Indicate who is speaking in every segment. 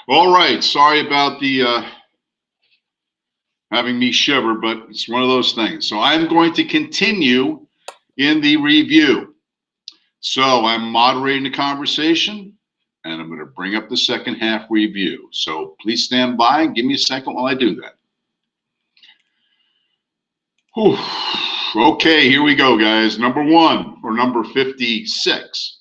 Speaker 1: All right. Sorry about the having me shiver, but it's one of those things. So I'm going to continue in the review. So I'm moderating the conversation, and I'm going to bring up the second half review. So please stand by and give me a second while I do that. Whew. Okay, here we go, guys. Number one, or number 56.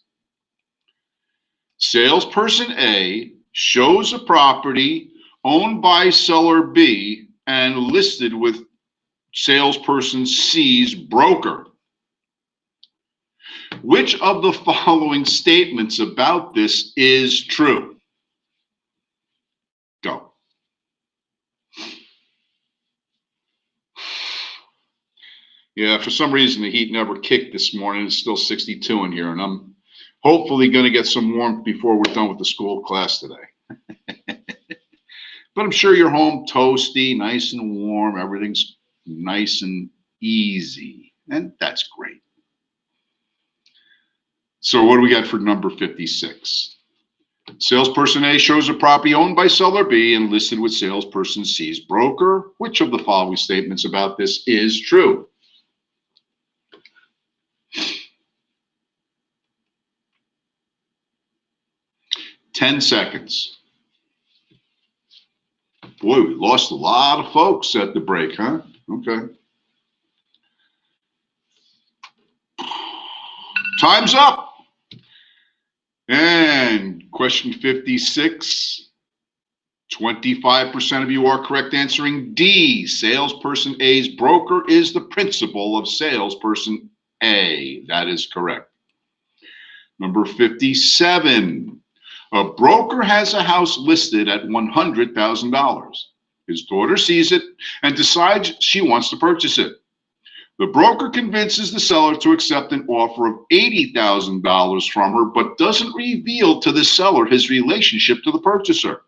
Speaker 1: Salesperson A shows a property owned by seller B and listed with salesperson C's broker. Which of the following statements about this is true? Go. Yeah, for some reason the heat never kicked this morning. It's still 62 in here, and I'm hopefully going to get some warmth before we're done with the school class today. But I'm sure you're home toasty, nice and warm. Everything's nice and easy, and that's great. So what do we got for number 56? Salesperson A shows a property owned by seller B and listed with salesperson C's broker. Which of the following statements about this is true? Ten seconds. Boy, we lost a lot of folks at the break, huh? Okay. Time's up. And question 56. 25% of you are correct answering D. Salesperson A's broker is the principal of salesperson A. That is correct. Number 57. A broker has a house listed at $100,000. His daughter sees it and decides she wants to purchase it. The broker convinces the seller to accept an offer of $80,000 from her, but doesn't reveal to the seller his relationship to the purchaser.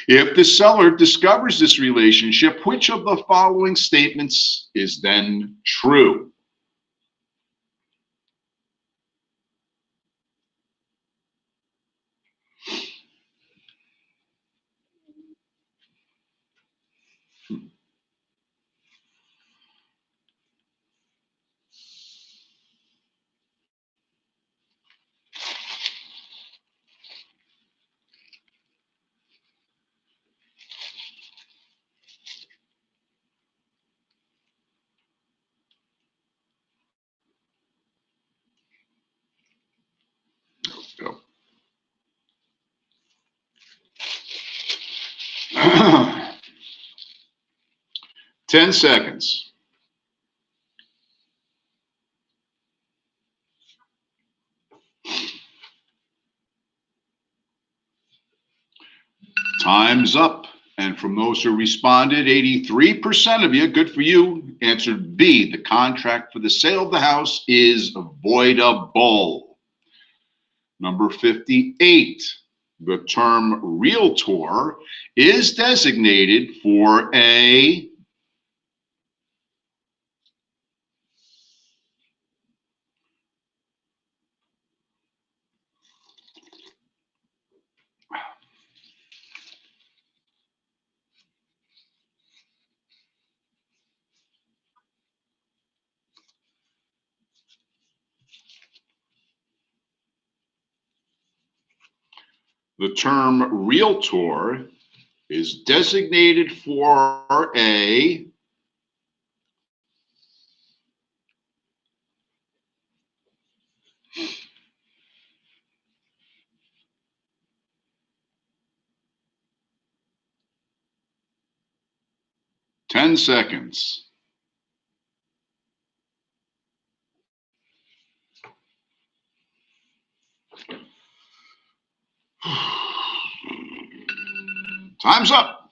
Speaker 1: If the seller discovers this relationship, which of the following statements is then true? Go. 10 seconds. Time's up. And from those who responded, 83% of you, good for you, answered B. The contract for the sale of the house is voidable. Number 58. The term realtor is designated for a the term realtor is designated for a 10 seconds. Time's up.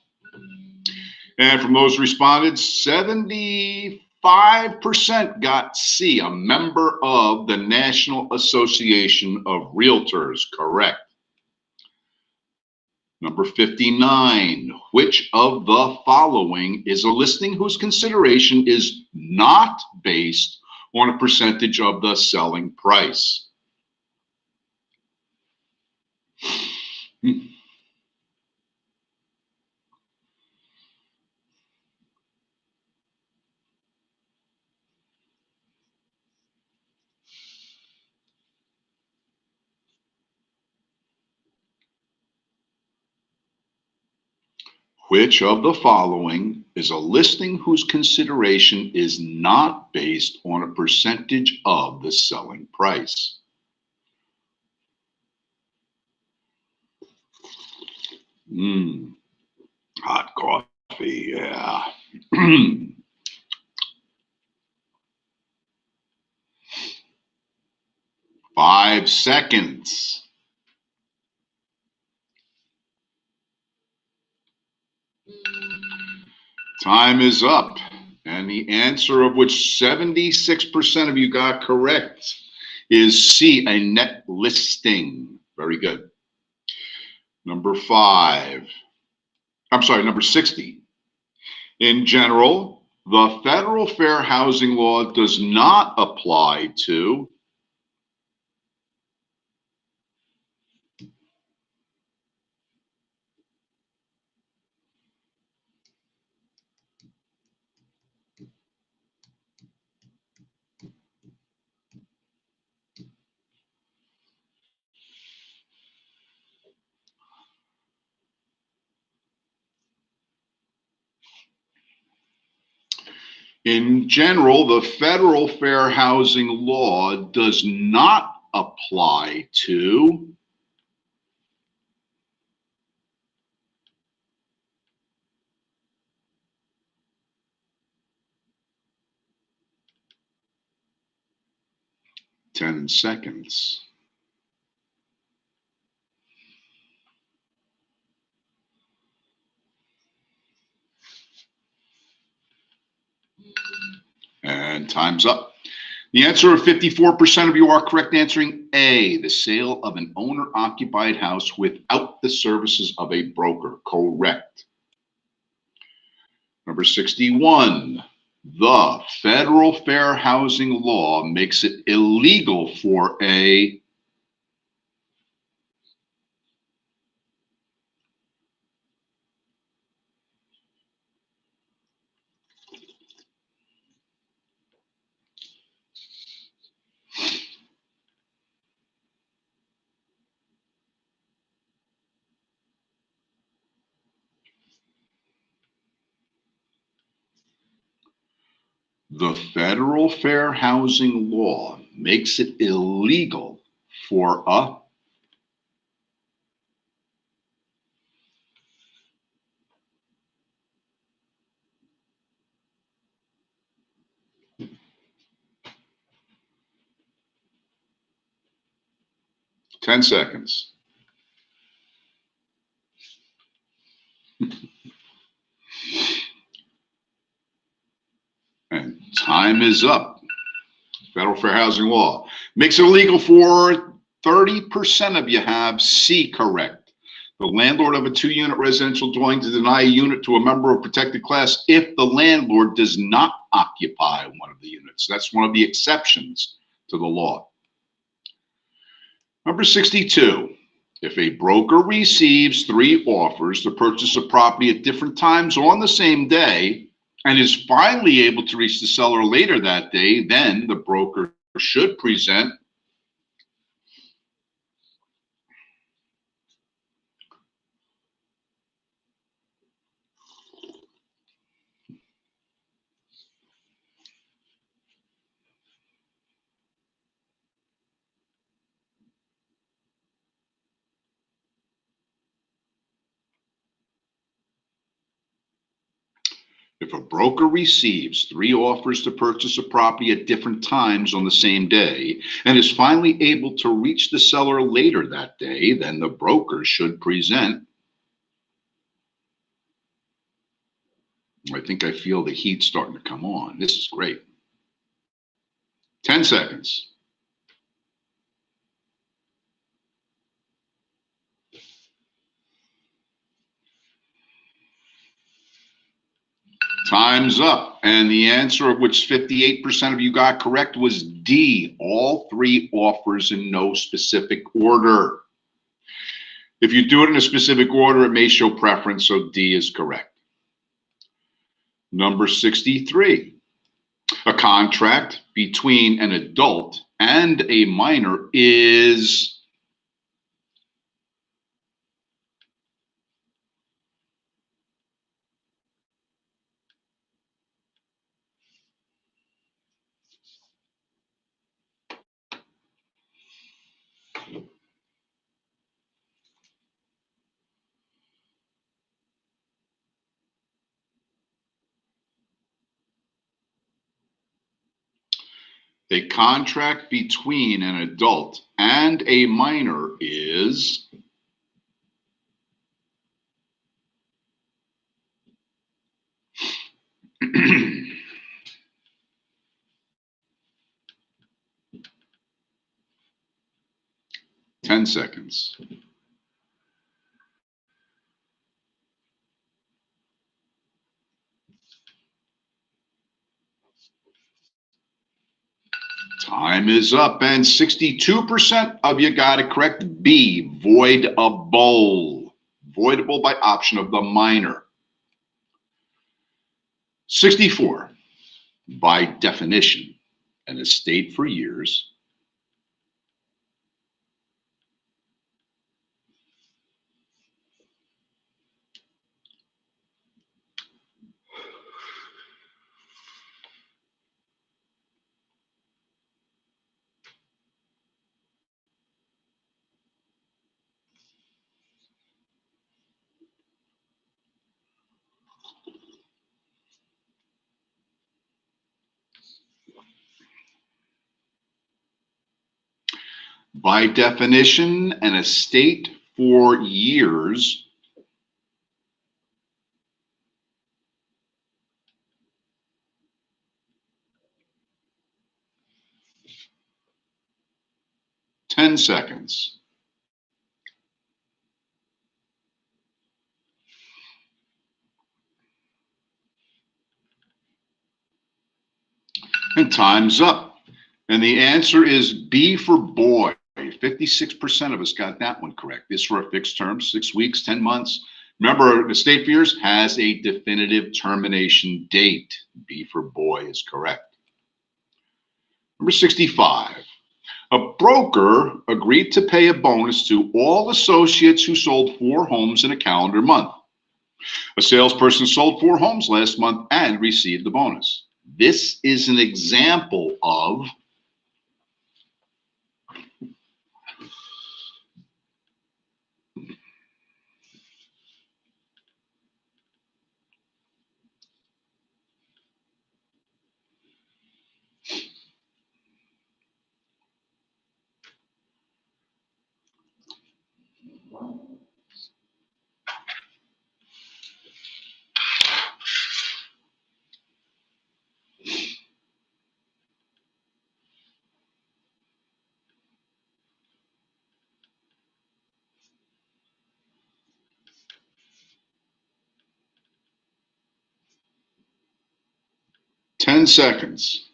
Speaker 1: And from those responded, 75% got C, a member of the National Association of Realtors. Correct. Number 59, which of the following is a listing whose consideration is not based on a percentage of the selling price? Which of the following is a listing whose consideration is not based on a percentage of the selling price? Hot coffee, yeah. 5 seconds. Time is up. And the answer, of which 76% of you got correct, is C, a net listing. Very good. Number 60. In general, the federal fair housing law does not apply to. In general, the federal fair housing law does not apply to. Ten seconds. And time's up. The answer of 54% of you are correct, answering A, the sale of an owner-occupied house without the services of a broker. Correct. Number 61, the federal fair housing law makes it illegal for a. The federal fair housing law makes it illegal for a. Ten seconds. And time is up. Federal fair housing law makes it illegal for 30% of you have C correct. The landlord of a 2-unit residential dwelling to deny a unit to a member of protected class if the landlord does not occupy one of the units. That's one of the exceptions to the law. Number 62. If a broker receives 3 offers to purchase a property at different times on the same day, and is finally able to reach the seller later that day, then the broker should present. If a broker receives 3 offers to purchase a property at different times on the same day and is finally able to reach the seller later that day, then the broker should present. I think I feel the heat starting to come on. This is great. 10 seconds. Time's up. And the answer, of which 58% of you got correct, was D, all 3 offers in no specific order. If you do it in a specific order, it may show preference, so D is correct. Number 63, a contract between an adult and a minor is. A contract between an adult and a minor is 10 seconds. Time is up, and 62% of you got it correct. B, voidable. Voidable by option of the minor. 64, by definition, an estate for years. By definition, an estate for years. Ten seconds. And time's up. And the answer is B for boy. 56% of us got that one correct. This for a fixed term, 6 weeks, 10 months. Remember, the estate for years has a definitive termination date. B for boy is correct. Number 65. A broker agreed to pay a bonus to all associates who sold 4 homes in a calendar month. A salesperson sold 4 homes last month and received the bonus. This is an example of ten seconds.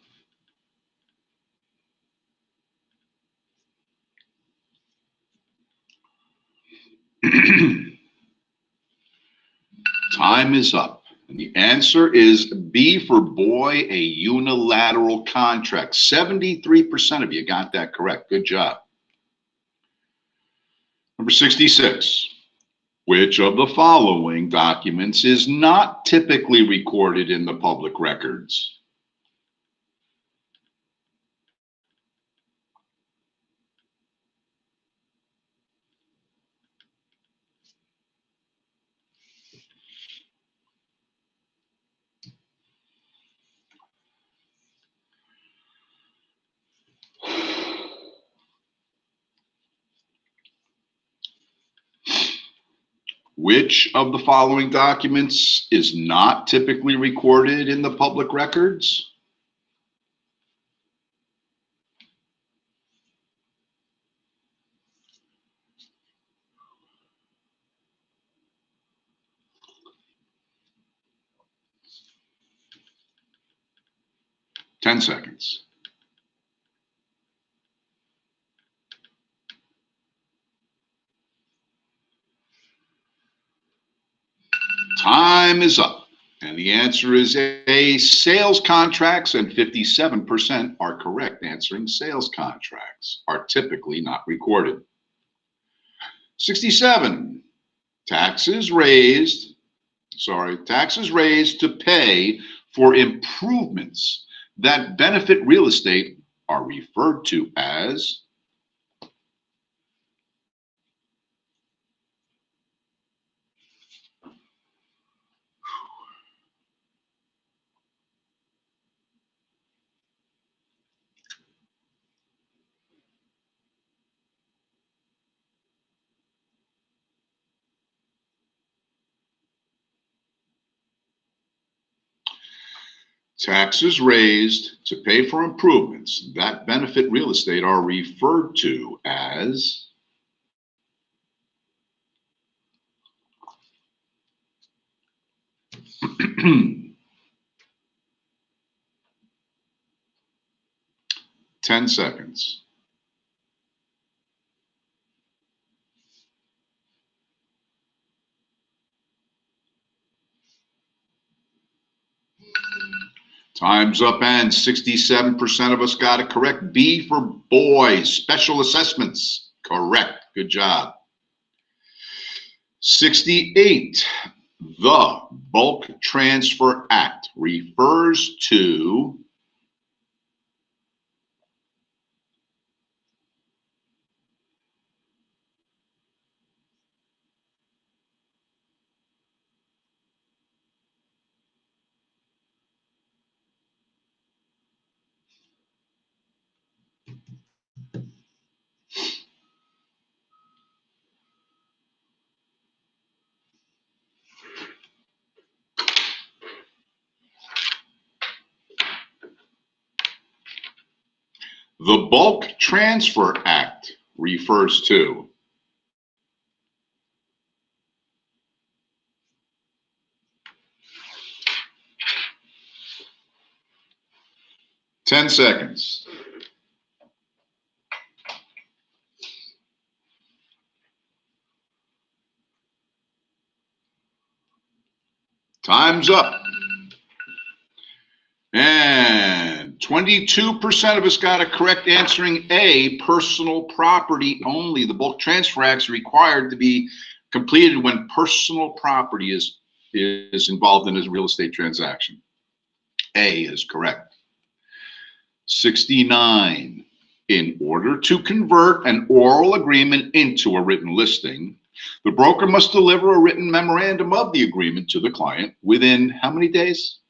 Speaker 1: Time is up. And the answer is B for boy, a unilateral contract. 73% of you got that correct. Good job. Number 66. Which of the following documents is not typically recorded in the public records? Which of the following documents is not typically recorded in the public records? Ten seconds. Time is up. And the answer is A, sales contracts, and 57% are correct, answering sales contracts are typically not recorded. 67, taxes raised to pay for improvements that benefit real estate are referred to as Taxes raised to pay for improvements that benefit real estate are referred to as 10 seconds. Time's up and 67% of us got it correct. B for boys, special assessments. Correct. Good job. 68. The Bulk Transfer Act refers to the Bulk Transfer Act refers to 10 seconds. Time's up. And 22% of us got it correct, answering A, personal property only. The Bulk Transfer Act is required to be completed when personal property is involved in a real estate transaction. A is correct. 69. In order to convert an oral agreement into a written listing, the broker must deliver a written memorandum of the agreement to the client within how many days?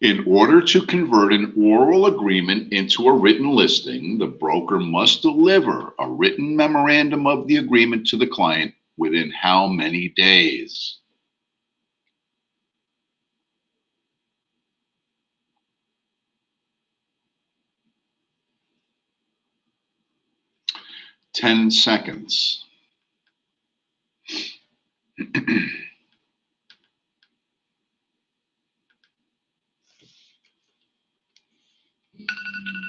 Speaker 1: In order to convert an oral agreement into a written listing, the broker must deliver a written memorandum of the agreement to the client within how many days? Ten seconds.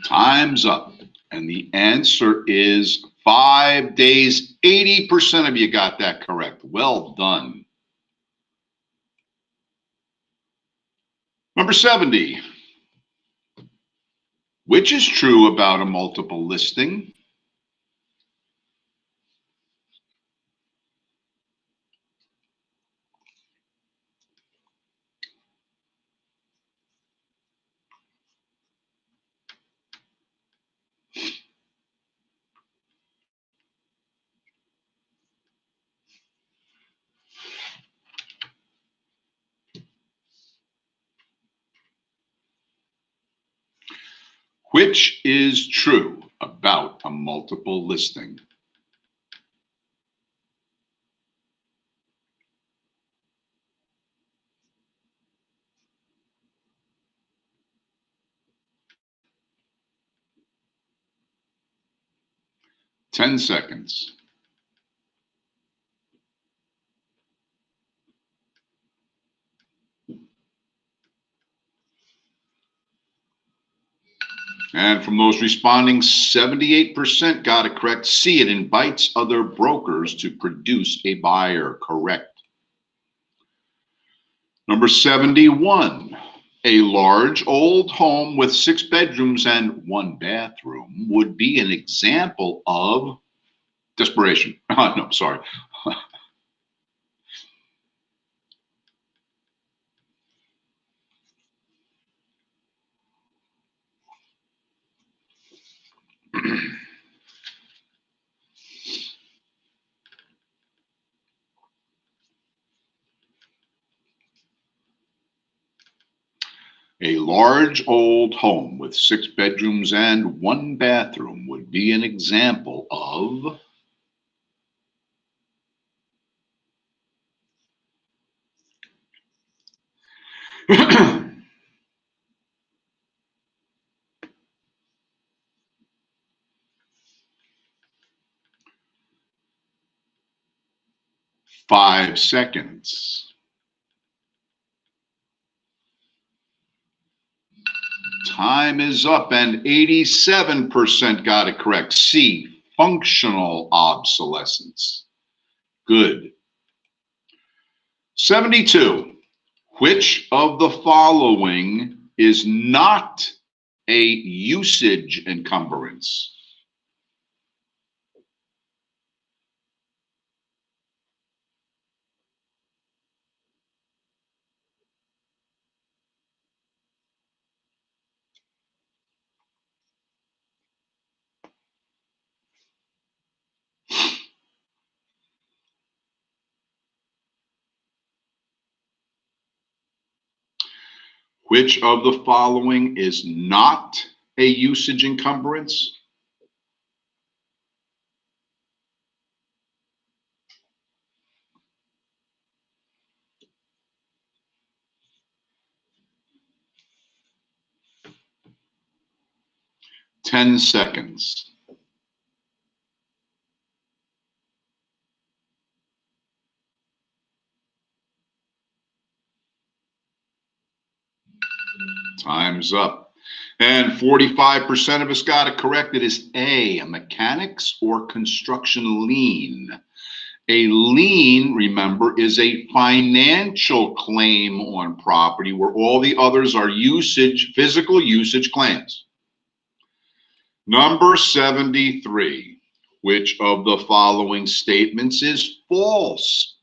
Speaker 1: Time's up. And the answer is 5 days. 80% of you got that correct. Well done. Number 70. Which is true about a multiple listing? Which is true about a multiple listing? Ten seconds. And from those responding, 78% got it correct. C, it invites other brokers to produce a buyer. Correct. Number 71, a large old home with 6 bedrooms and 1 bathroom would be an example of desperation. No, sorry. A large old home with 6 bedrooms and 1 bathroom would be an example of 5 seconds. Time is up and 87% got it correct. C, functional obsolescence. Good. 72. Which of the following is not a usage encumbrance? Which of the following is not a usage encumbrance? Ten seconds. Time's up. And 45% of us got it correct. It is A, a mechanics or construction lien. A lien, remember, is a financial claim on property where all the others are usage, physical usage claims. Number 73. Which of the following statements is false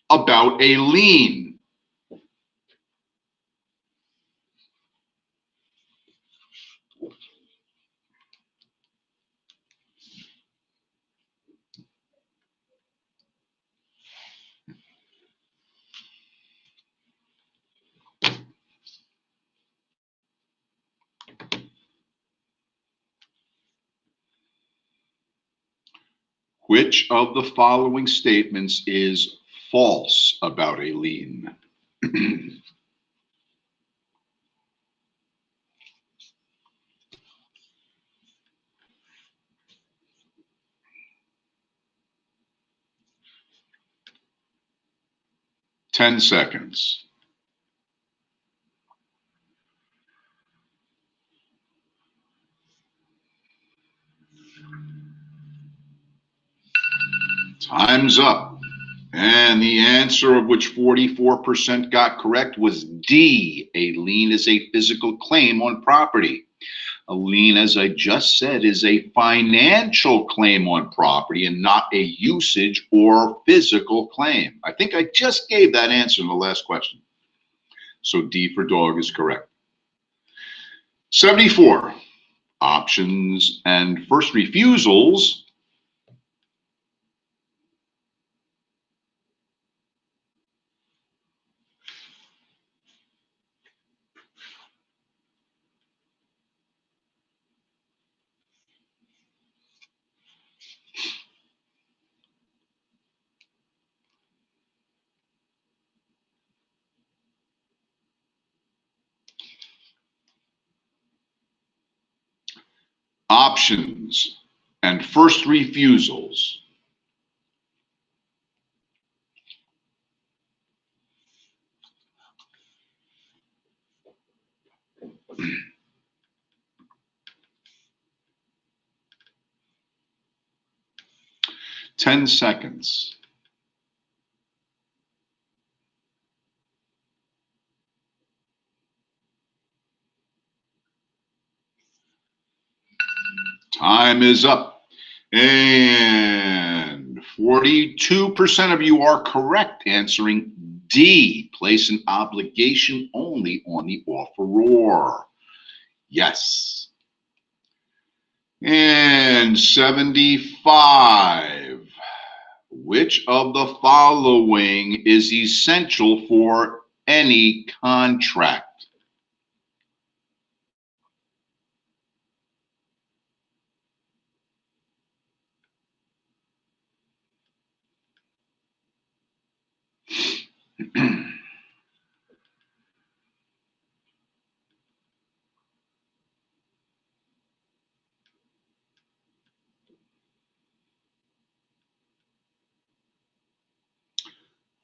Speaker 1: about a lien? Which of the following statements is false about a lien? 10 seconds. Time's up. And the answer, of which 44% got correct, was D. A lien is a physical claim on property. A lien, as I just said, is a financial claim on property and not a usage or physical claim. I think I just gave that answer in the last question. So D for dog is correct. 74. Options and first refusals. Options and first refusals. Ten seconds. Time is up. And 42% of you are correct, answering D. Place an obligation only on the offeror. Yes. And 75. Which of the following is essential for any contract?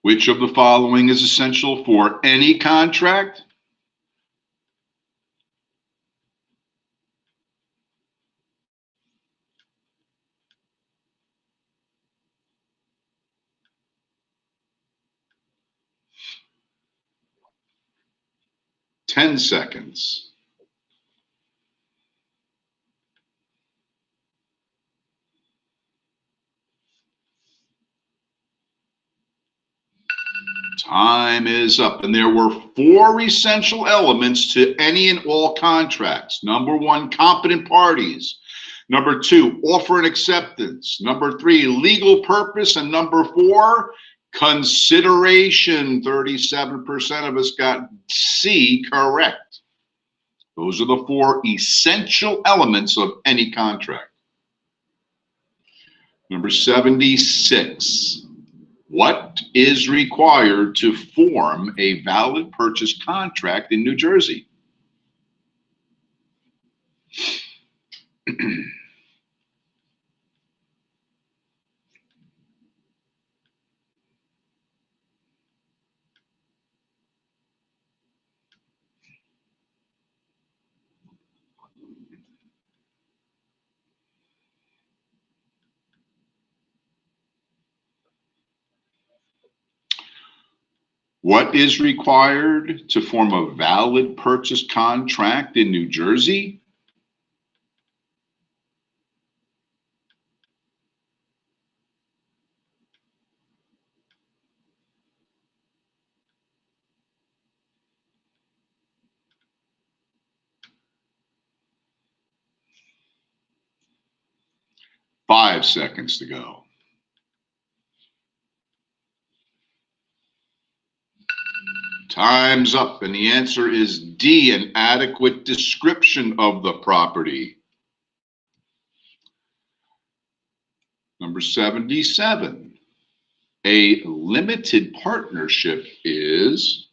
Speaker 1: Which of the following is essential for any contract? Ten seconds. Time is up. And there were four essential elements to any and all contracts. Number one, competent parties. Number two, offer and acceptance. Number three, legal purpose. And number four, consideration. 37% of us got C correct. Those are the four essential elements of any contract. Number 76. What is required to form a valid purchase contract in New Jersey? What is required to form a valid purchase contract in New Jersey? Five seconds to go. Time's up, and the answer is D, an adequate description of the property. Number 77, a limited partnership is...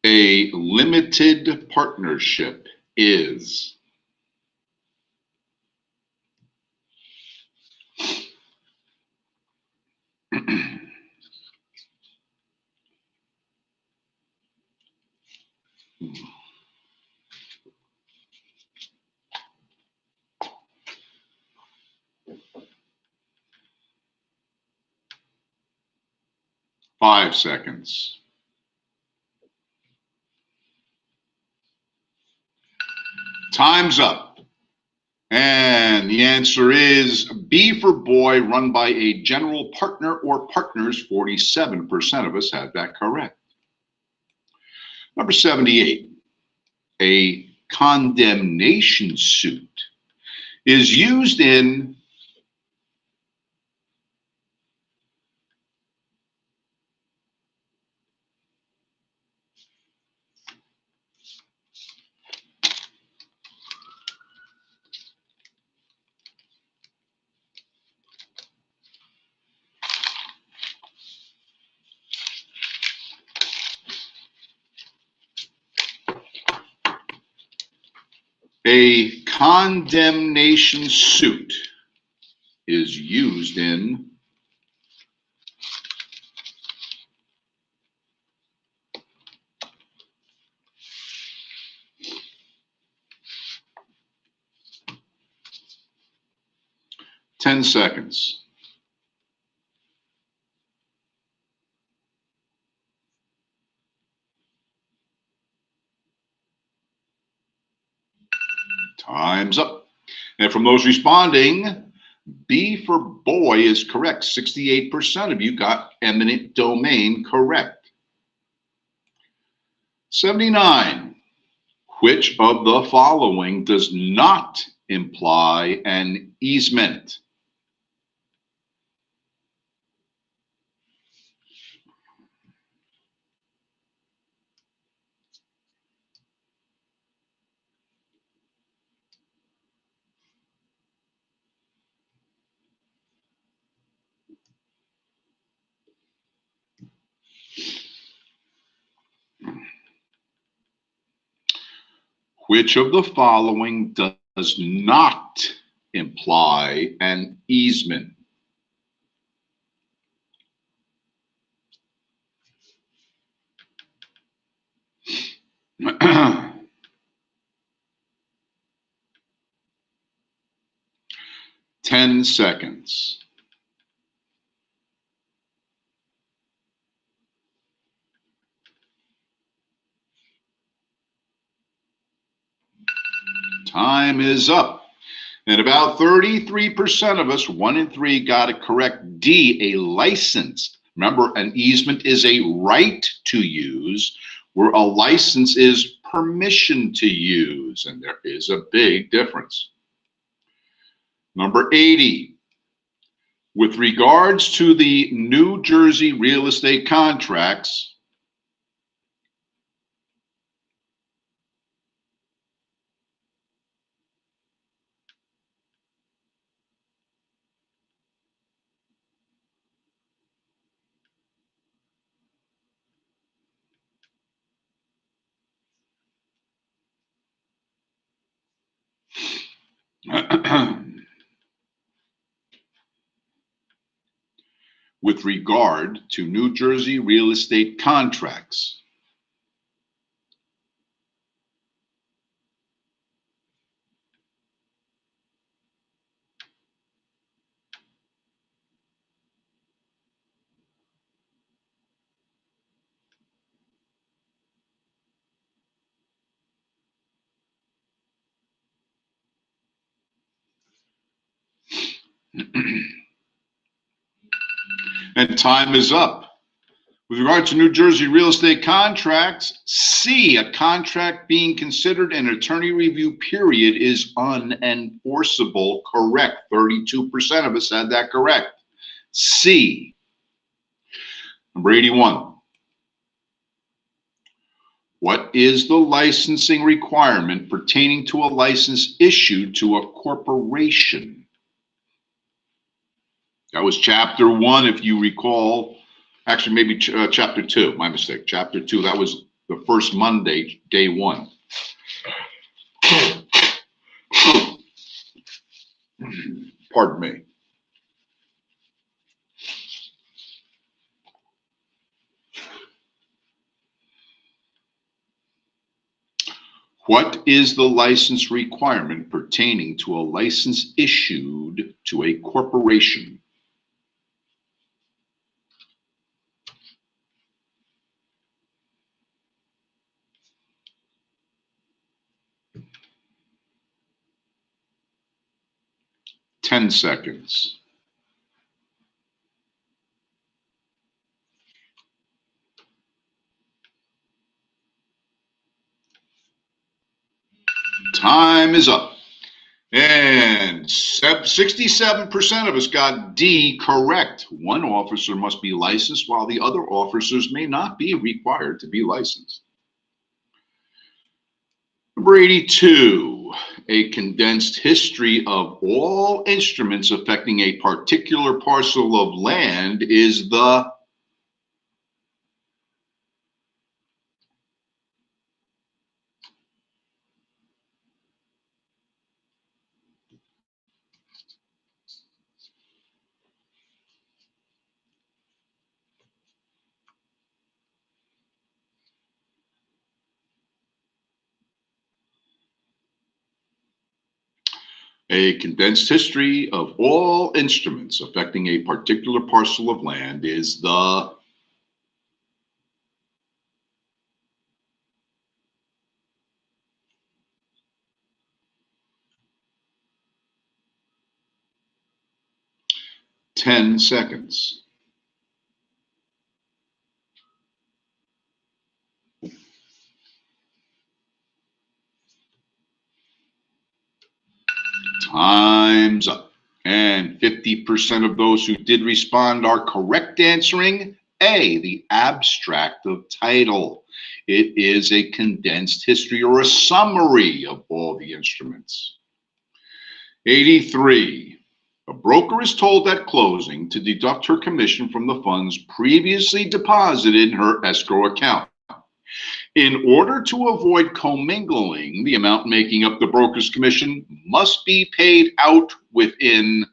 Speaker 1: A limited partnership is... 5 seconds. Time's up. And the answer is B for boy, run by a general partner or partners. 47% of us had that correct. Number 78, a condemnation suit is used in... A condemnation suit is used in... Ten seconds. Time's up. And from those responding, B for boy is correct. 68% of you got eminent domain correct. 79. Which of the following does not imply an easement? Which of the following does not imply an easement? Ten seconds. Time is up. And about 33% of us, 1 in 3, got it correct. D, a license. Remember, an easement is a right to use, where a license is permission to use, and there is a big difference. Number 80, with regards to the New Jersey real estate contracts, with regard to New Jersey real estate contracts. And time is up. With regard to New Jersey real estate contracts, C, a contract being considered an attorney review period is unenforceable. Correct. 32% of us had that correct. C. Number 81. What is the licensing requirement pertaining to a license issued to a corporation? That was chapter 1, if you recall. Actually, maybe chapter 2, my mistake. Chapter 2, that was the first Monday, day 1. Pardon me. What is the license requirement pertaining to a license issued to a corporation? Ten seconds. Time is up. And 67% of us got D correct. One officer must be licensed, while the other officers may not be required to be licensed. Number 82, a condensed history of all instruments affecting a particular parcel of land is the A condensed history of all instruments affecting a particular parcel of land is the 10 seconds. Time's up. And 50% of those who did respond are correct, answering A, the abstract of title. It is a condensed history or a summary of all the instruments. 83. A broker is told at closing to deduct her commission from the funds previously deposited in her escrow account. In order to avoid commingling, the amount making up the broker's commission must be paid out within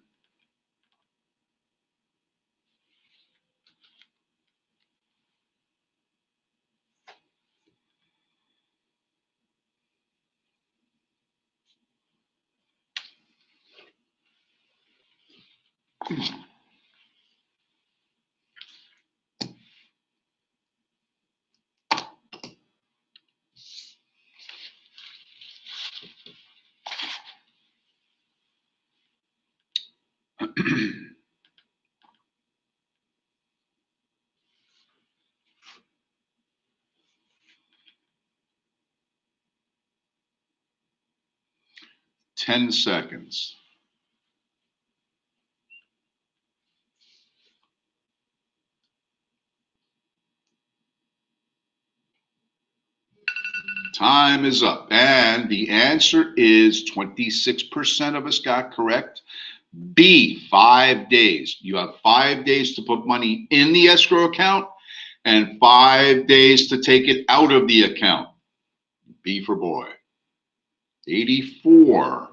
Speaker 1: ten seconds. Time is up. And the answer is 26% of us got correct. B, 5 days. You have 5 days to put money in the escrow account and 5 days to take it out of the account. B for boy. 84.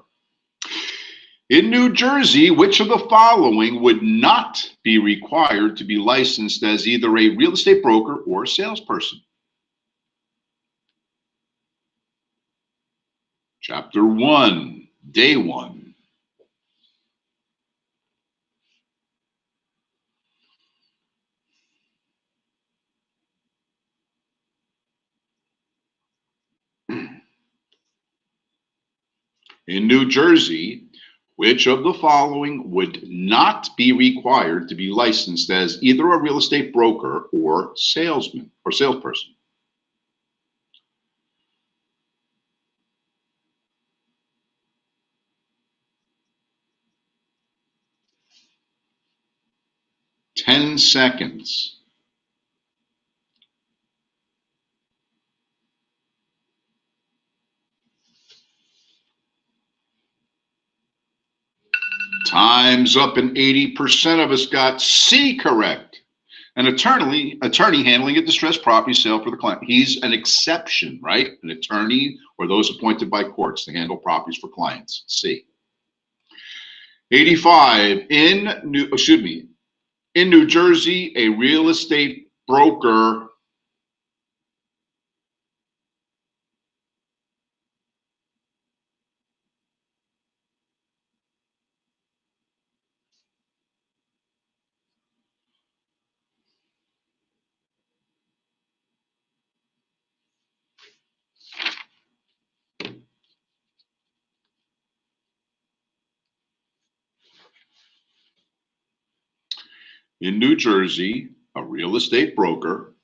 Speaker 1: In New Jersey, which of the following would not be required to be licensed as either a real estate broker or salesperson? Chapter 1, Day 1. In New Jersey, which of the following would not be required to be licensed as either a real estate broker or salesman or salesperson? Ten seconds. Time's up and 80% of us got C correct. An attorney handling a distressed property sale for the client. He's an exception, right? An attorney or those appointed by courts to handle properties for clients. C. 85. In New Jersey, a real estate broker in New Jersey, a real estate broker.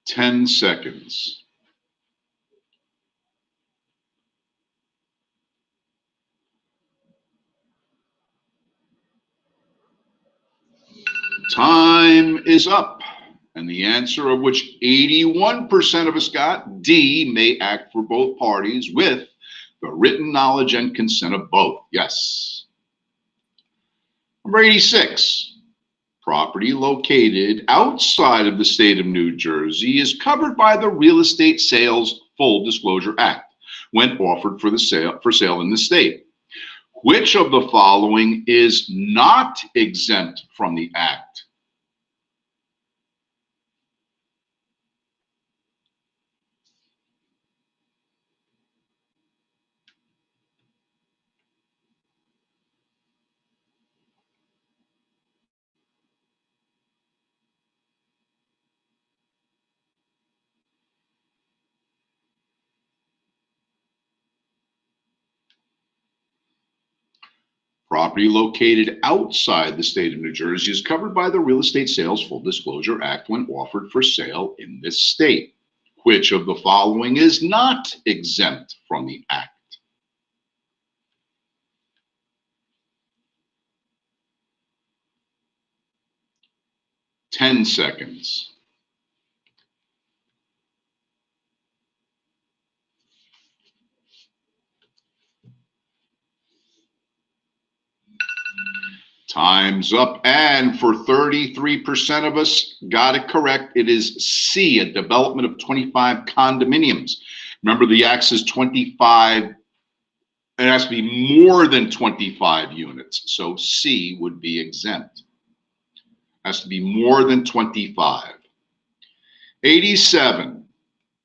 Speaker 1: Ten seconds. Time is up. And the answer of which 81% of us got, D, may act for both parties with the written knowledge and consent of both. Yes. Number 86. Property located outside of the state of New Jersey is covered by the Real Estate Sales Full Disclosure Act when offered for sale in the state. Which of the following is not exempt from the act? Property located outside the state of New Jersey is covered by the Real Estate Sales Full Disclosure Act when offered for sale in this state. Which of the following is not exempt from the act? 10 seconds. Time's up. And for 33% of us got it correct, it is C, a development of 25 condominiums. Remember, the Act says 25, it has to be more than 25 units. So C would be exempt. Has to be more than 25. 87.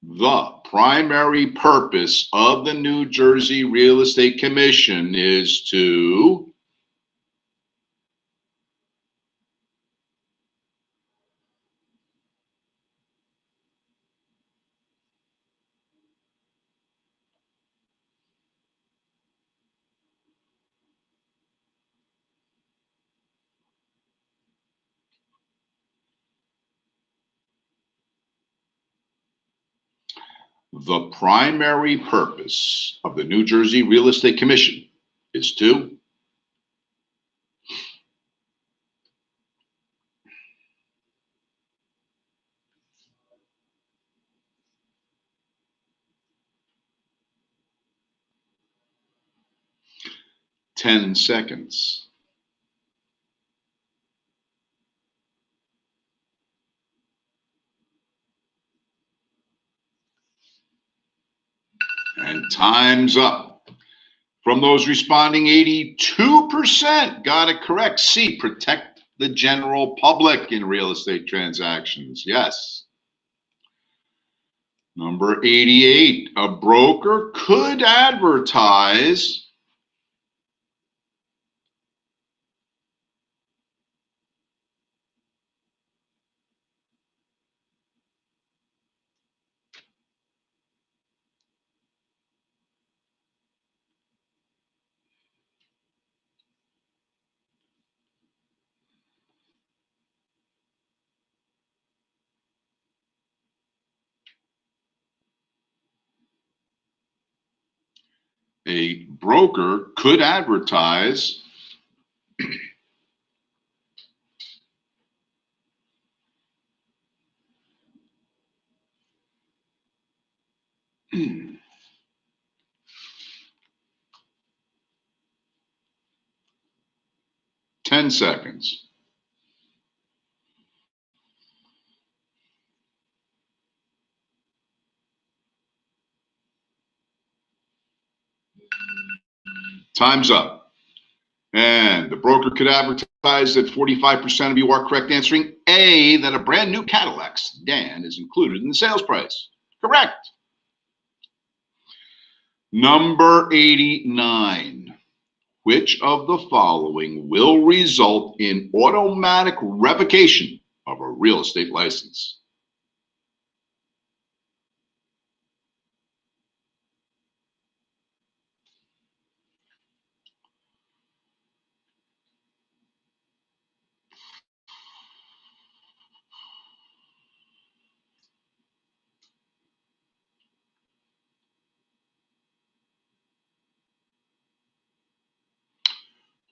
Speaker 1: The primary purpose of the New Jersey Real Estate Commission is to the primary purpose of the New Jersey Real Estate Commission is to 10 seconds. And time's up. From those responding, 82% got it correct. C, protect the general public in real estate transactions. Yes. Number 88, a broker could advertise a broker could advertise ten seconds. Time's up. And the broker could advertise that 45% of you are correct, answering A, that a brand new Cadillac sedan is included in the sales price. Correct. Number 89. Which of the following will result in automatic revocation of a real estate license?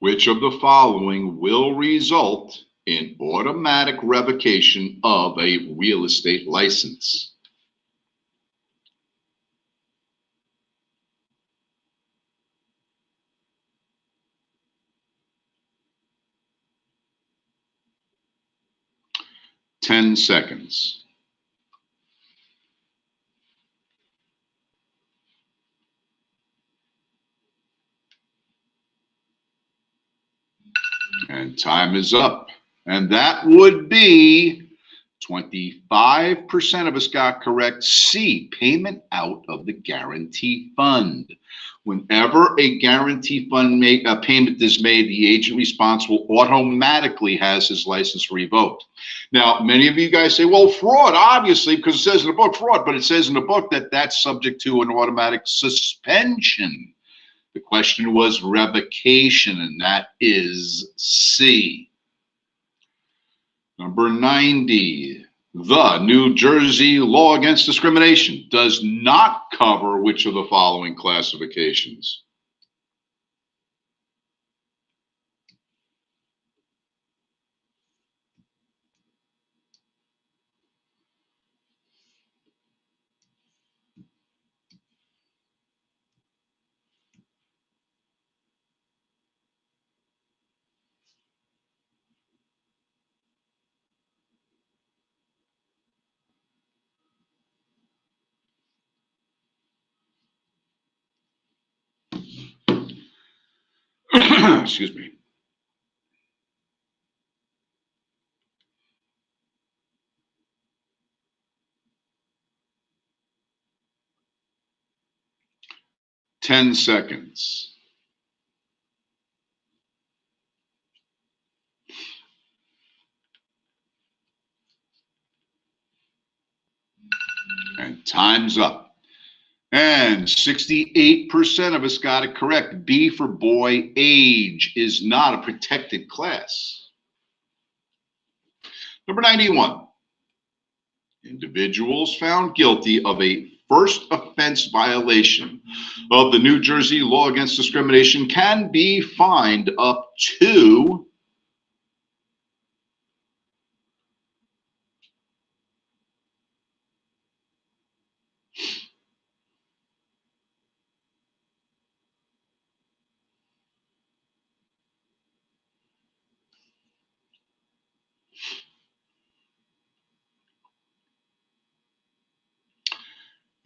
Speaker 1: Which of the following will result in automatic revocation of a real estate license? Ten seconds. And time is up. And that would be 25% of us got correct. C, payment out of the guarantee fund. Whenever a guarantee fund payment is made, the agent responsible automatically has his license revoked. Now, many of you guys say, well, fraud, obviously, because it says in the book fraud, but it says in the book that that's subject to an automatic suspension. The question was revocation, and that is C. Number 90, the New Jersey law against discrimination does not cover which of the following classifications? Excuse me. Ten seconds. And time's up. And 68% of us got it correct. B for boy, age is not a protected class. Number 91. Individuals found guilty of a first offense violation of the New Jersey law against discrimination can be fined up to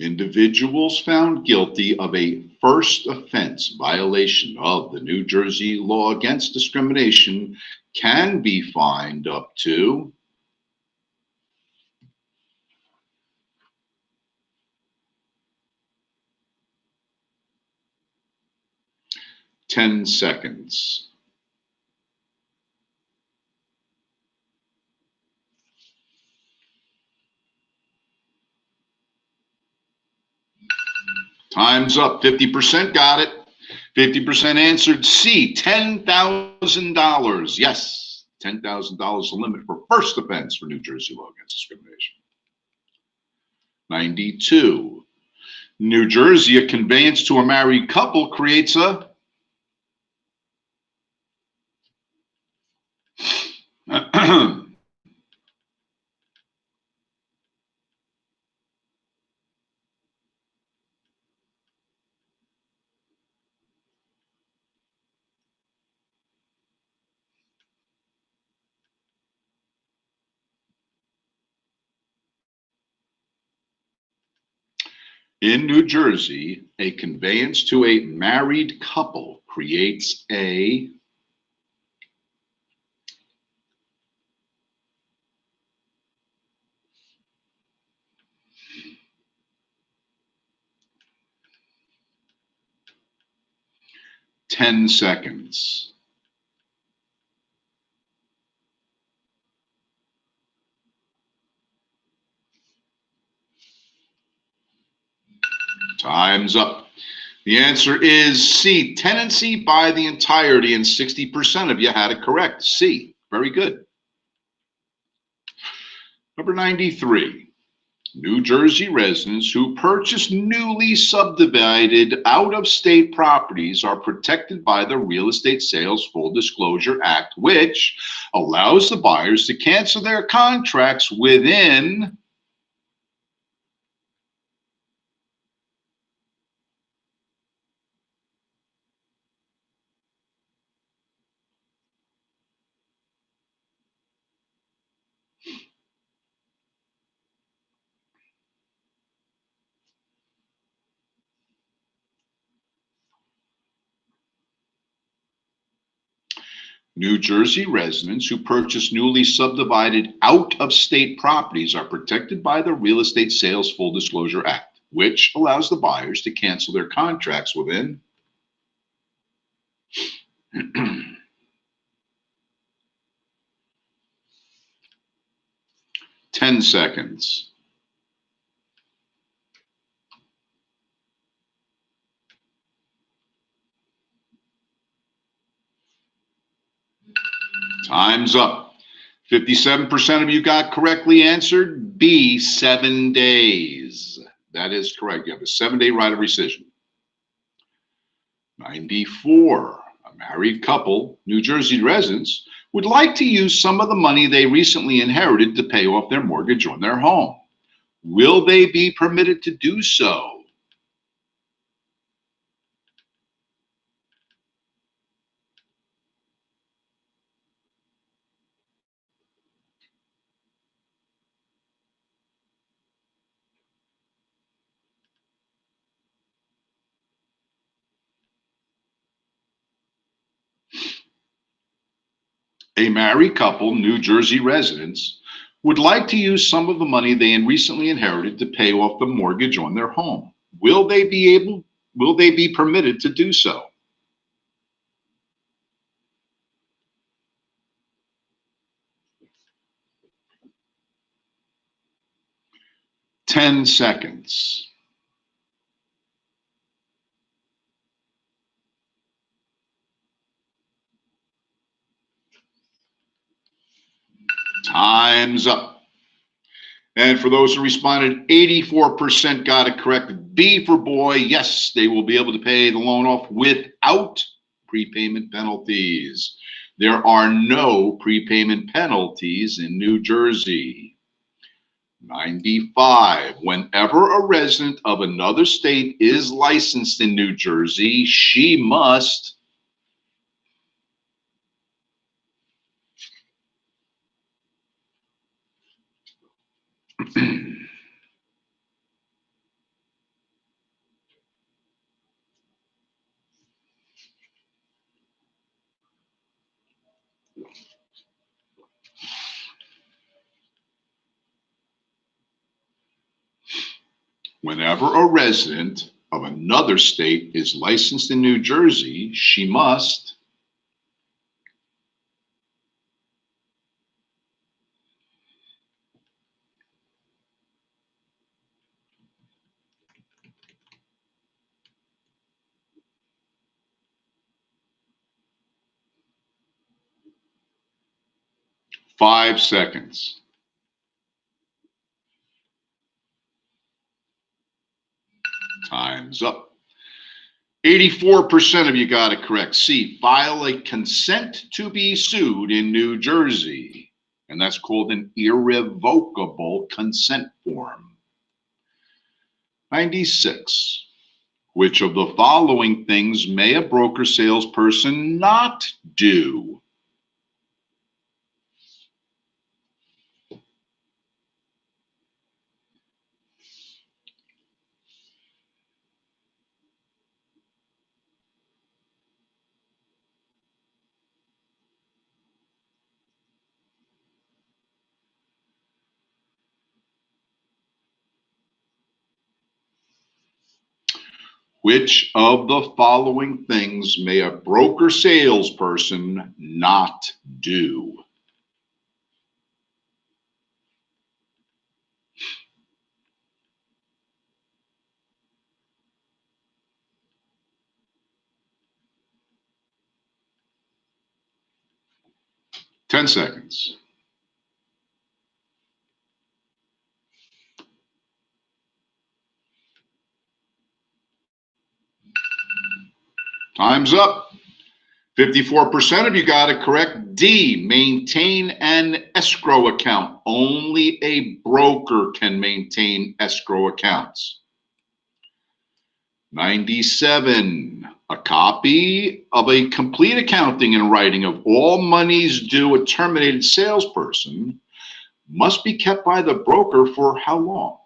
Speaker 1: individuals found guilty of a first offense violation of the New Jersey law against discrimination can be fined up to 10 seconds. Time's up. 50% got it. 50% answered C, $10,000. Yes, $10,000 the limit for first offense for New Jersey law against discrimination. 92. New Jersey, a conveyance to a married couple creates a in New Jersey, a conveyance to a married couple creates a 10 seconds. Time's up. The answer is C, tenancy by the entirety, and 60% of you had it correct. C, very good. Number 93. New Jersey residents who purchase newly subdivided out-of-state properties are protected by the Real Estate Sales Full Disclosure Act, which allows the buyers to cancel their contracts within New Jersey residents who purchase newly subdivided out-of-state properties are protected by the Real Estate Sales Full Disclosure Act, which allows the buyers to cancel their contracts within 10 seconds. Time's up. 57% of you got correctly answered B, 7 days. That is correct. You have a 7-day right of rescission. 94. A married couple, New Jersey residents, would like to use some of the money they recently inherited to pay off their mortgage on their home. Will they be permitted to do so? A married couple, New Jersey residents, would like to use some of the money they recently inherited to pay off the mortgage on their home. Will they be permitted to do so? 10 seconds. Time's up. And for those who responded, 84% got it correct. B for boy, yes, they will be able to pay the loan off without prepayment penalties. There are no prepayment penalties in New Jersey. 95, whenever a resident of another state is licensed in New Jersey, she must whenever a resident of another state is licensed in New Jersey, she must 5 seconds. Time's up. 84% of you got it correct. C, file a consent to be sued in New Jersey. And that's called an irrevocable consent form. 96. Which of the following things may a broker salesperson not do? Which of the following things may a broker salesperson not do? Ten seconds. Time's up. 54% of you got it correct. D, maintain an escrow account. Only a broker can maintain escrow accounts. 97, a copy of a complete accounting and writing of all monies due a terminated salesperson must be kept by the broker for how long?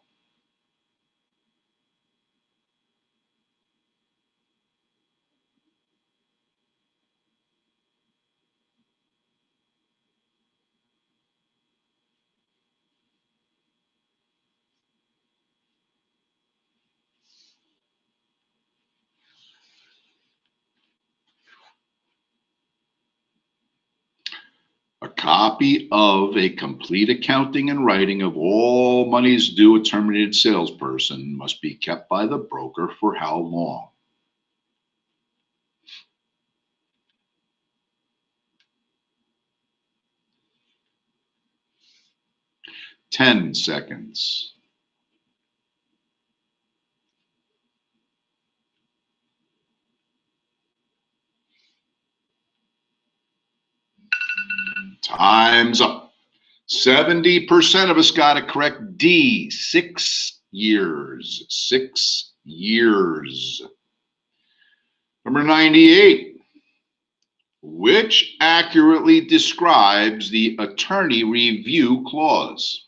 Speaker 1: A copy of a complete accounting and writing of all monies due a terminated salesperson must be kept by the broker for how long? 10 seconds. Time's up. 70% of us got it correct. D, 6 years. 6 years. Number 98. Which accurately describes the attorney review clause?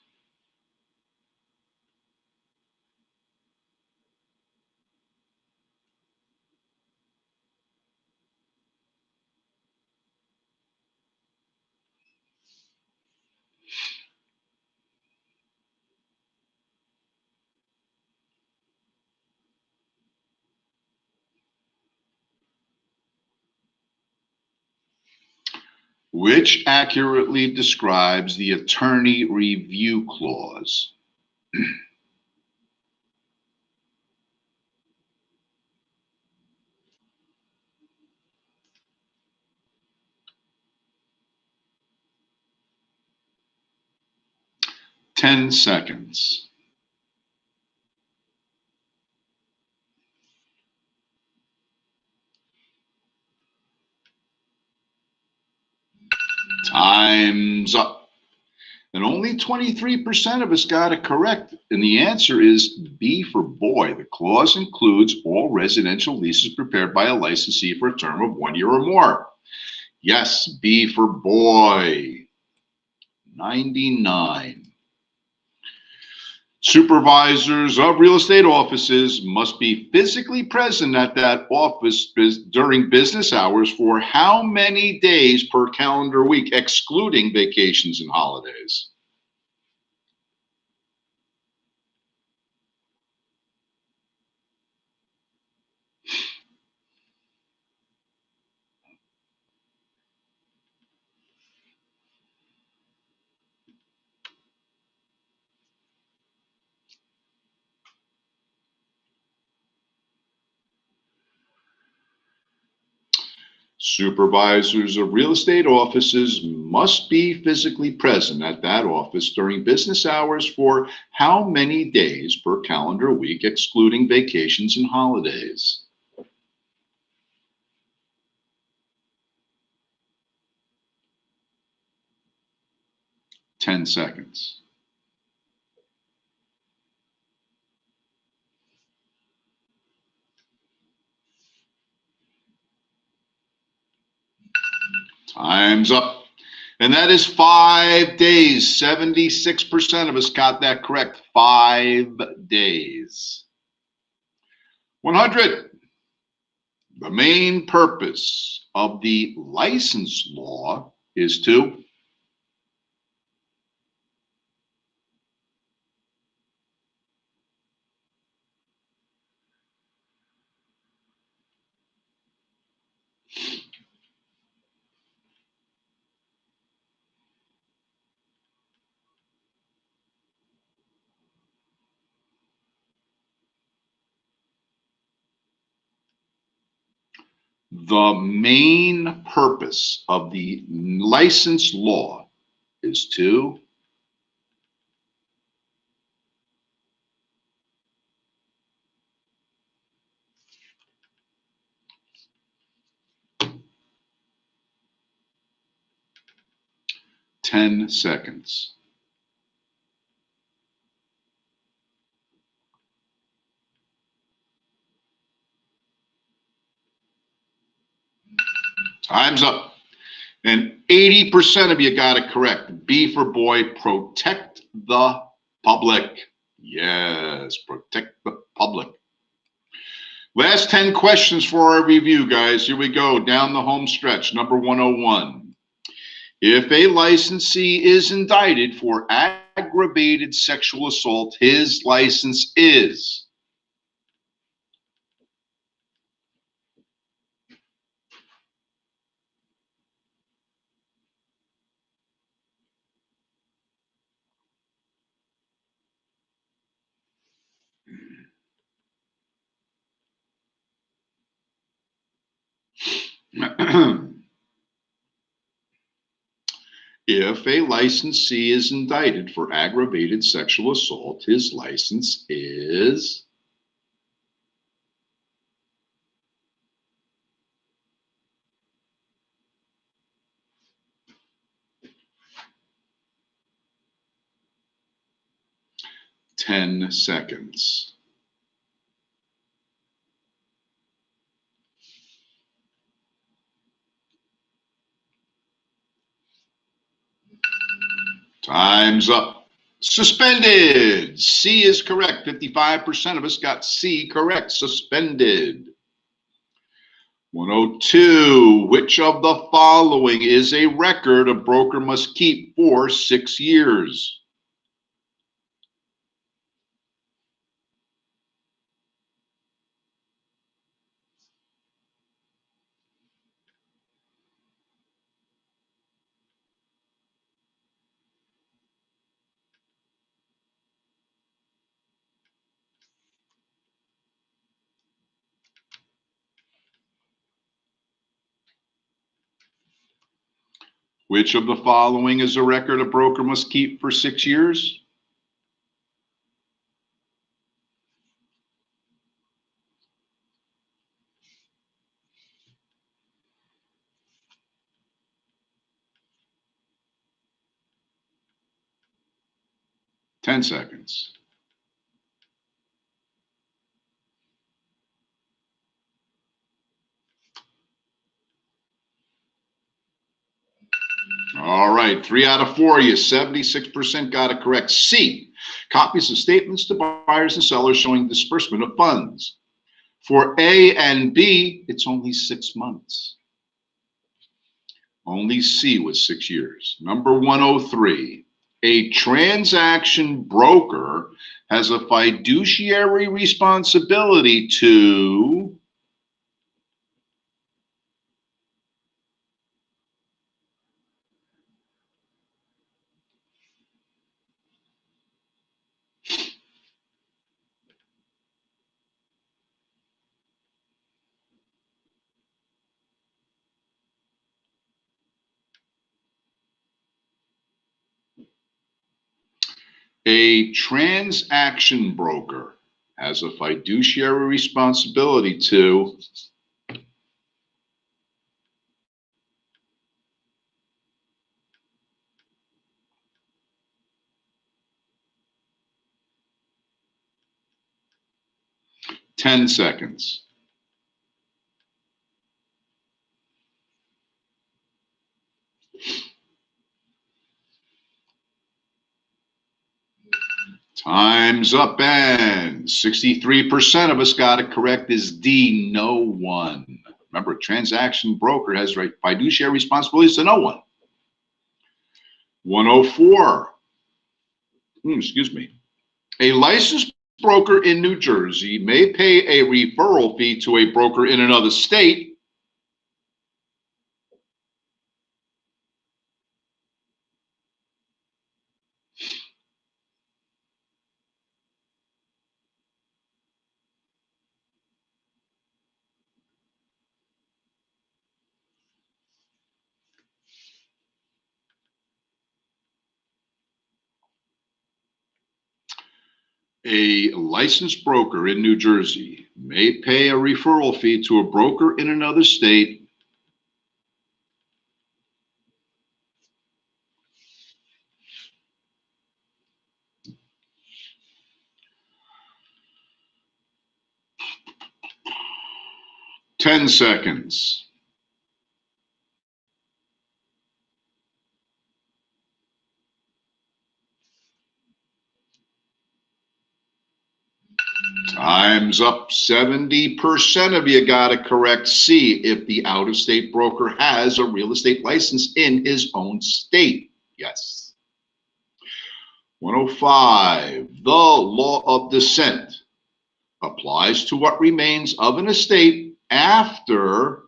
Speaker 1: Which accurately describes the attorney review clause? 10 seconds. Time's up. And only 23% of us got it correct. And the answer is B for boy. The clause includes all residential leases prepared by a licensee for a term of 1 year or more. Yes, B for boy. 99. Supervisors of real estate offices must be physically present at that office during business hours for how many days per calendar week, excluding vacations and holidays? Supervisors of real estate offices must be physically present at that office during business hours for how many days per calendar week, excluding vacations and holidays? 10 seconds. Time's up. And that is 5 days. 76% of us got that correct. 5 days. 100. The main purpose of the license law is to the main purpose of the license law is to 10 seconds. Time's up. And 80% of you got it correct. B for boy, protect the public. Yes, protect the public. Last 10 questions for our review, guys. Here we go, down the home stretch. Number 101. If a licensee is indicted for aggravated sexual assault, his license is if a licensee is indicted for aggravated sexual assault, his license is 10 seconds. Time's up. Suspended. C is correct. 55% of us got C correct. Suspended. 102. Which of the following is a record a broker must keep for 6 years? Which of the following is a record a broker must keep for 6 years? Ten seconds. All right, 3 out of 4 you, 76% got it correct. C, copies of statements to buyers and sellers showing disbursement of funds. For A and B, it's only 6 months. Only C was 6 years. Number 103, a transaction broker has a fiduciary responsibility to a transaction broker has a fiduciary responsibility to 10 seconds. Time's up, and 63% of us got it correct. Is D, no one. Remember, a transaction broker has fiduciary responsibilities to no one. 104. Excuse me. A licensed broker in New Jersey may pay a referral fee to a broker in another state A licensed broker in New Jersey may pay a referral fee to a broker in another state Ten seconds. Time's up. 70% of you got it correct. C, if the out-of-state broker has a real estate license in his own state. Yes. 105, the law of descent applies to what remains of an estate after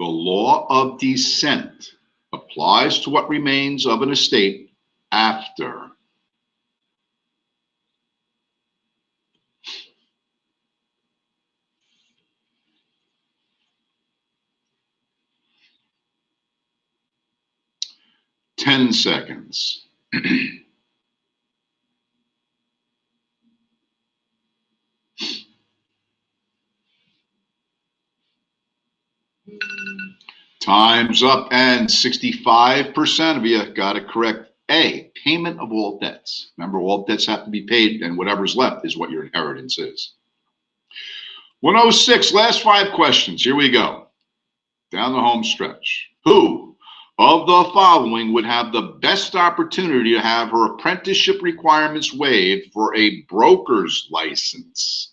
Speaker 1: the law of descent applies to what remains of an estate after 10 seconds. Time's up, and 65% of you got it correct. A, payment of all debts. Remember, all debts have to be paid, and whatever's left is what your inheritance is. 106, last 5 questions. Here we go. Down the home stretch. Who of the following would have the best opportunity to have her apprenticeship requirements waived for a broker's license?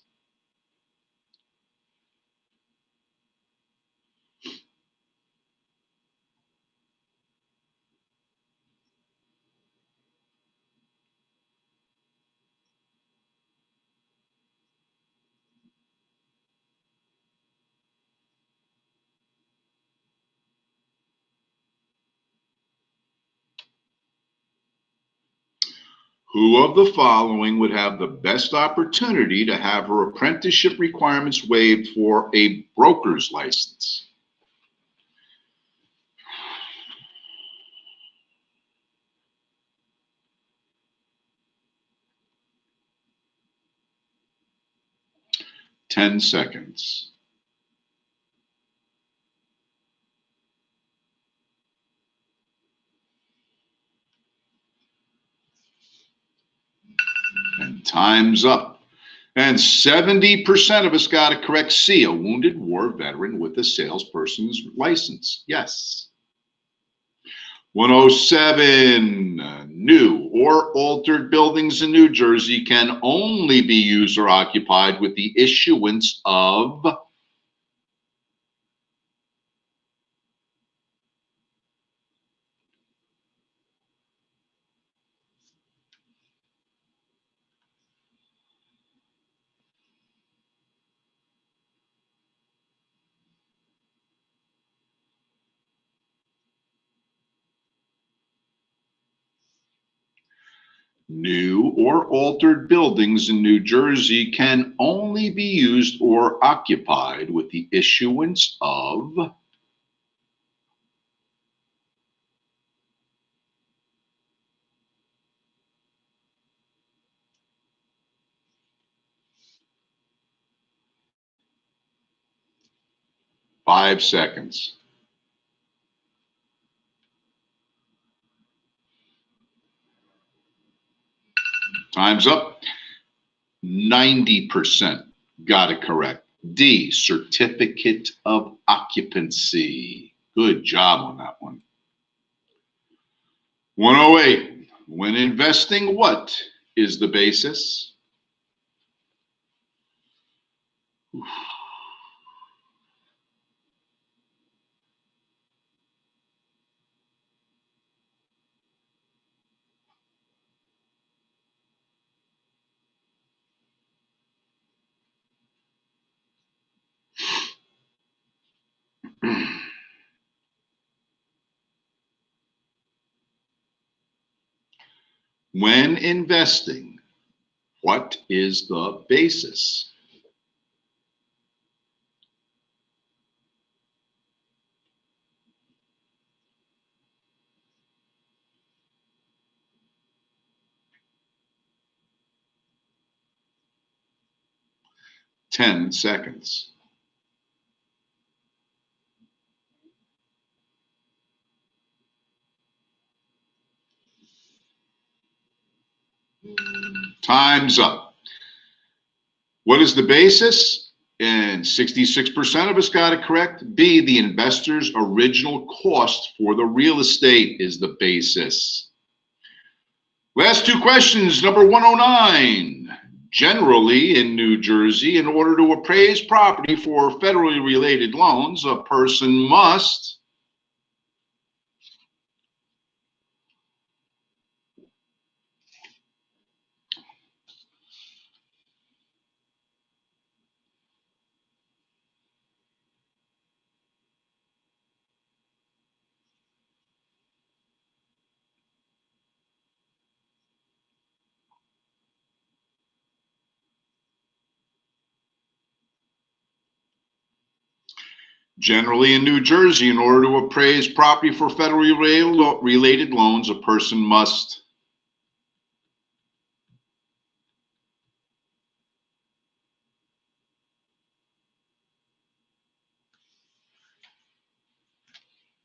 Speaker 1: Who of the following would have the best opportunity to have her apprenticeship requirements waived for a broker's license? Ten seconds. And time's up. And 70% of us got it correct. C, a wounded war veteran with a salesperson's license. Yes. 107, new or altered buildings in New Jersey can only be used or occupied with the issuance of 'New or altered buildings in New Jersey can only be used or occupied with the issuance of 5 seconds. Time's up. 90% got it correct. D, certificate of occupancy. Good job on that one. 108, when investing, what is the basis? When investing, what is the basis? Ten seconds. Time's up. What is the basis? And 66% of us got it correct. B, the investor's original cost for the real estate is the basis. Last two questions. Number 109. Generally in New Jersey, in order to appraise property for federally related loans, a person must generally in New Jersey, in order to appraise property for federally related loans, a person must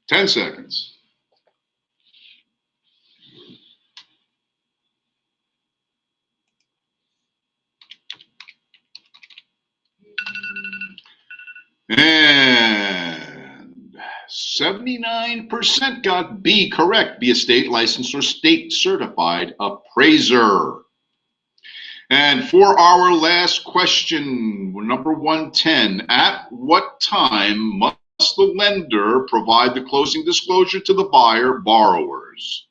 Speaker 1: 10 seconds. And 79% got B correct. Be a state licensed or state certified appraiser. And for our last question, number 110, at what time must the lender provide the closing disclosure to the buyer borrowers?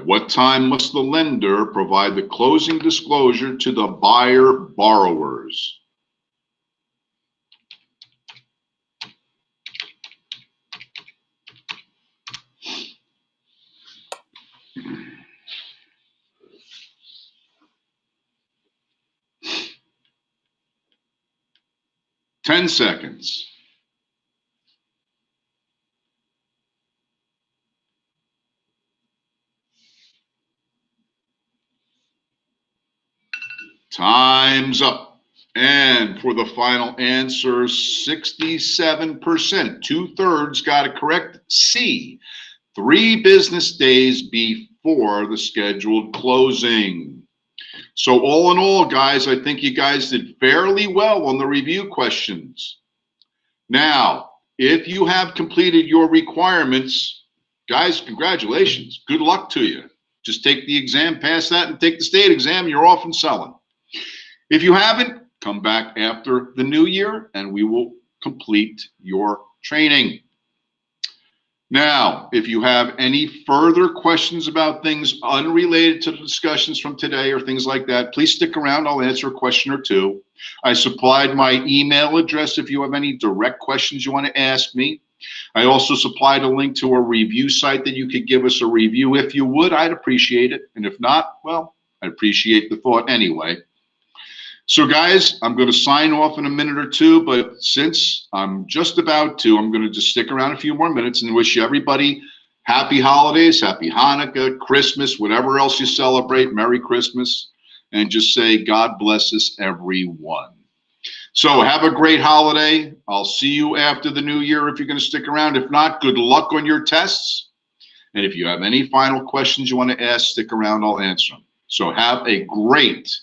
Speaker 1: At what time must the lender provide the closing disclosure to the buyer borrowers? Ten seconds. Time's up. And for the final answer, 67%, 2/3 got it correct. C, 3 business days before the scheduled closing. So all in all, guys, I think you guys did fairly well on the review questions. Now, if you have completed your requirements, guys, congratulations. Good luck to you. Just take the exam, pass that, and take the state exam. You're off and selling. If you haven't, come back after the new year and we will complete your training. Now, if you have any further questions about things unrelated to the discussions from today or things like that, please stick around. I'll answer a question or two. I supplied my email address if you have any direct questions you want to ask me. I also supplied a link to a review site that you could give us a review. If you would, I'd appreciate it. And if not, well, I appreciate the thought anyway. So guys, I'm going to sign off in a minute or two, but since I'm just about to, I'm going to just stick around a few more minutes and wish everybody happy holidays, happy Hanukkah, Christmas, whatever else you celebrate, Merry Christmas, and just say God bless us, everyone. So have a great holiday. I'll see you after the new year if you're going to stick around. If not, good luck on your tests. And if you have any final questions you want to ask, stick around, I'll answer them. So have a great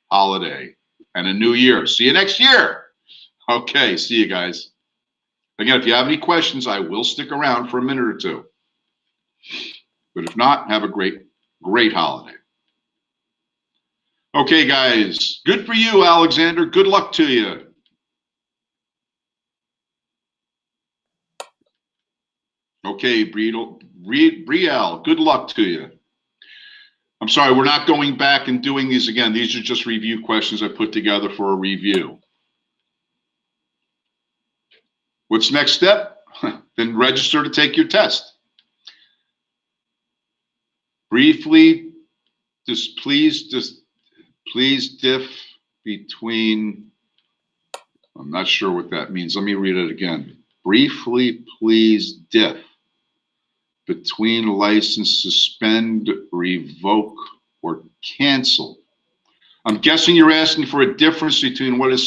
Speaker 1: holiday and a new year. See you next year. Okay, see you guys. Again, if you have any questions, I will stick around for a minute or two. But if not, have a great holiday. Okay, guys. Good for you, Alexander. Good luck to you. Okay, Brielle, good luck to you. I'm sorry, we're not going back and doing these again. These are just review questions I put together for a review. What's next step? Then register to take your test. Briefly, please diff between, I'm not sure what that means. Let me read it again. Briefly, please diff between license, suspend, revoke, or cancel. I'm guessing you're asking for a difference between what is